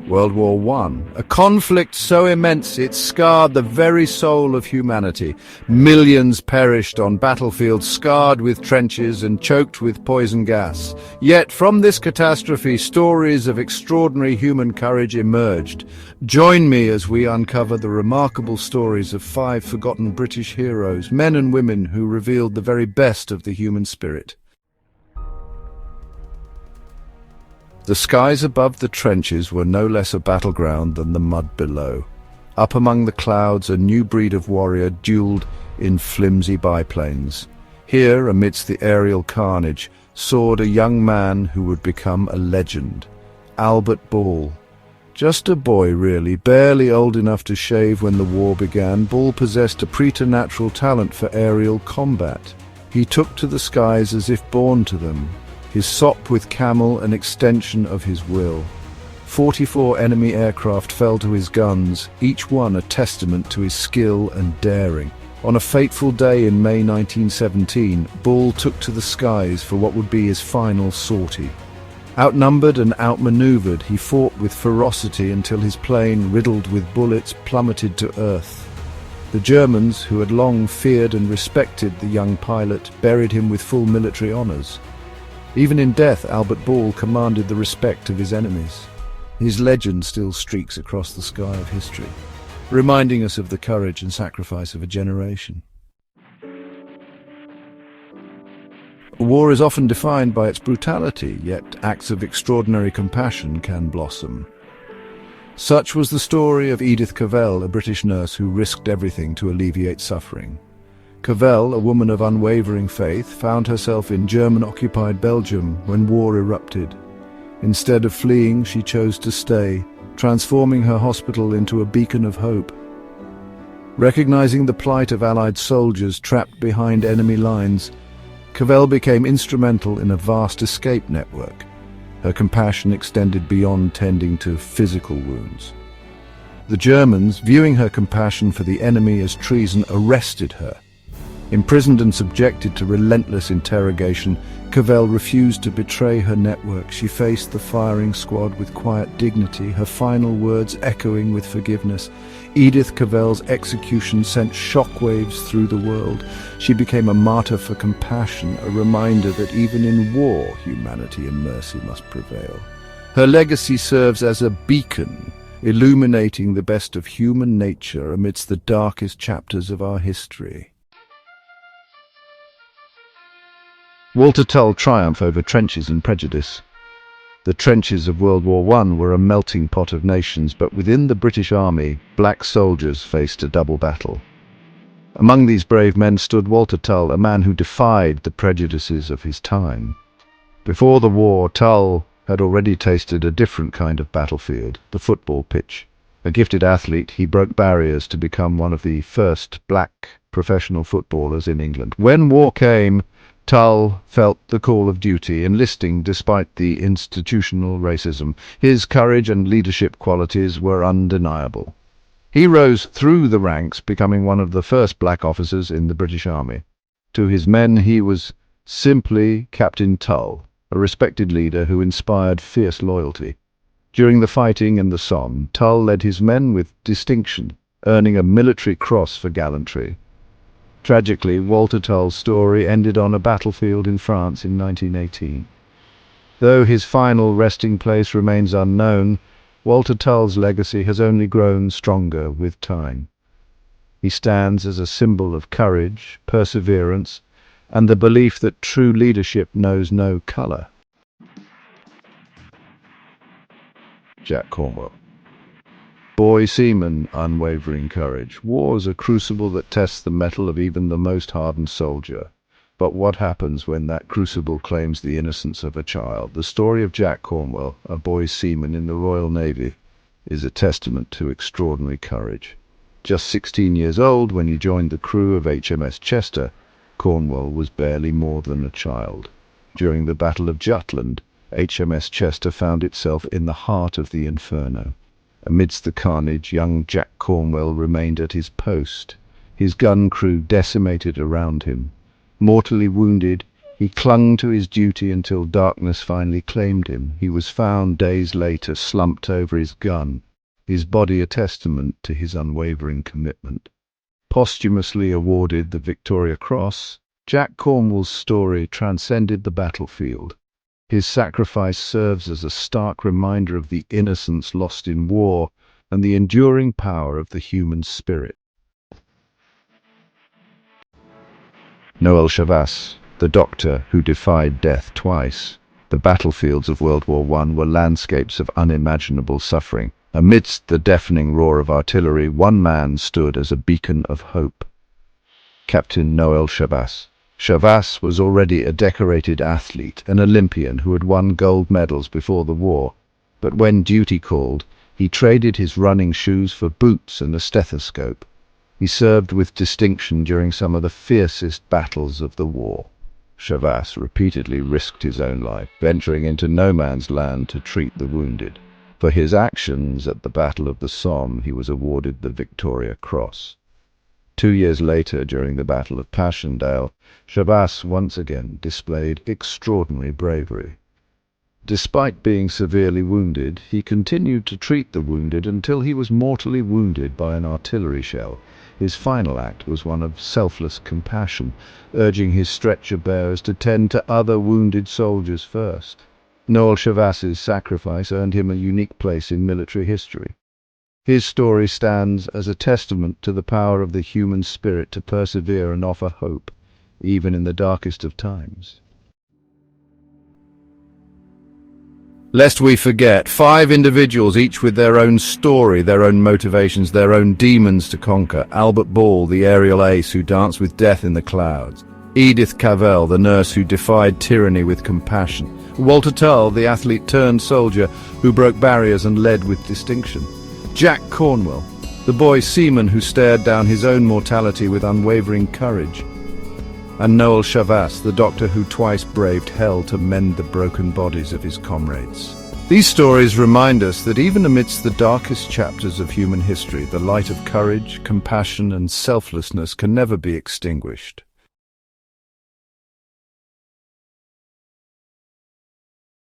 World War I, a conflict so immense it scarred the very soul of humanity. Millions perished on battlefields scarred with trenches and choked with poison gas. Yet from this catastrophe, stories of extraordinary human courage emerged. Join me as we uncover the remarkable stories of 5 forgotten British heroes, men and women who revealed the very best of the human spirit. The skies above the trenches were no less a battleground than the mud below. Up among the clouds, a new breed of warrior duelled in flimsy biplanes. Here, amidst the aerial carnage, soared a young man who would become a legend, Albert Ball. Just a boy, really, barely old enough to shave when the war began, Ball possessed a preternatural talent for aerial combat. He took to the skies as if born to them, his sop with camel an extension of his will. 44 enemy aircraft fell to his guns, each one a testament to his skill and daring. On a fateful day in May 1917, Ball took to the skies for what would be his final sortie. Outnumbered and outmaneuvered, he fought with ferocity until his plane, riddled with bullets, plummeted to earth. The Germans, who had long feared and respected the young pilot, buried him with full military honours. Even in death, Albert Ball commanded the respect of his enemies. His legend still streaks across the sky of history, reminding us of the courage and sacrifice of a generation. War is often defined by its brutality, yet acts of extraordinary compassion can blossom. Such was the story of Edith Cavell, a British nurse who risked everything to alleviate suffering. Cavell, a woman of unwavering faith, found herself in German-occupied Belgium when war erupted. Instead of fleeing, she chose to stay, transforming her hospital into a beacon of hope. Recognizing the plight of Allied soldiers trapped behind enemy lines, Cavell became instrumental in a vast escape network. Her compassion extended beyond tending to physical wounds. The Germans, viewing her compassion for the enemy as treason, arrested her. Imprisoned and subjected to relentless interrogation, Cavell refused to betray her network. She faced the firing squad with quiet dignity, her final words echoing with forgiveness. Edith Cavell's execution sent shockwaves through the world. She became a martyr for compassion, a reminder that even in war, humanity and mercy must prevail. Her legacy serves as a beacon, illuminating the best of human nature amidst the darkest chapters of our history. Walter Tull triumph over trenches and prejudice. The trenches of World War I were a melting pot of nations, but within the British Army, black soldiers faced a double battle. Among these brave men stood Walter Tull, a man who defied the prejudices of his time. Before the war, Tull had already tasted a different kind of battlefield, the football pitch. A gifted athlete, he broke barriers to become one of the first black professional footballers in England. When war came, Tull felt the call of duty, enlisting despite the institutional racism. His courage and leadership qualities were undeniable. He rose through the ranks, becoming one of the first black officers in the British Army. To his men, he was simply Captain Tull, a respected leader who inspired fierce loyalty. During the fighting in the Somme, Tull led his men with distinction, earning a military cross for gallantry. Tragically, Walter Tull's story ended on a battlefield in France in 1918. Though his final resting place remains unknown, Walter Tull's legacy has only grown stronger with time. He stands as a symbol of courage, perseverance, and the belief that true leadership knows no color. Jack Cornwell. Boy Seaman, unwavering courage. War's a crucible that tests the mettle of even the most hardened soldier. But what happens when that crucible claims the innocence of a child? The story of Jack Cornwell, a boy seaman in the Royal Navy, is a testament to extraordinary courage. Just 16 years old when he joined the crew of HMS Chester, Cornwell was barely more than a child. During the Battle of Jutland, HMS Chester found itself in the heart of the inferno. Amidst the carnage, young Jack Cornwell remained at his post, his gun crew decimated around him. Mortally wounded, He clung to his duty until darkness finally claimed him. He was found days later, slumped over his gun, his body a testament to his unwavering commitment. Posthumously awarded the Victoria Cross, Jack Cornwell's story transcended the battlefield. His sacrifice serves as a stark reminder of the innocence lost in war and the enduring power of the human spirit. Noel Chavas, the doctor who defied death twice. The battlefields of World War I were landscapes of unimaginable suffering. Amidst the deafening roar of artillery, one man stood as a beacon of hope. Captain Noel Chavas. Chavas was already a decorated athlete, an Olympian who had won gold medals before the war. But when duty called, he traded his running shoes for boots and a stethoscope. He served with distinction during some of the fiercest battles of the war. Chavas repeatedly risked his own life, venturing into no man's land to treat the wounded. For his actions at the Battle of the Somme, he was awarded the Victoria Cross. 2 years later, during the Battle of Passchendaele, Chavas once again displayed extraordinary bravery. Despite being severely wounded, he continued to treat the wounded until he was mortally wounded by an artillery shell. His final act was one of selfless compassion, urging his stretcher bearers to tend to other wounded soldiers first. Noel Chavas's sacrifice earned him a unique place in military history. His story stands as a testament to the power of the human spirit to persevere and offer hope, even in the darkest of times. Lest we forget, 5 individuals, each with their own story, their own motivations, their own demons to conquer. Albert Ball, the aerial ace who danced with death in the clouds. Edith Cavell, the nurse who defied tyranny with compassion. Walter Tull, the athlete-turned-soldier who broke barriers and led with distinction. Jack Cornwell, the boy Seaman who stared down his own mortality with unwavering courage. And Noel Chavas, the doctor who twice braved hell to mend the broken bodies of his comrades. These stories remind us that even amidst the darkest chapters of human history, the light of courage, compassion, and selflessness can never be extinguished.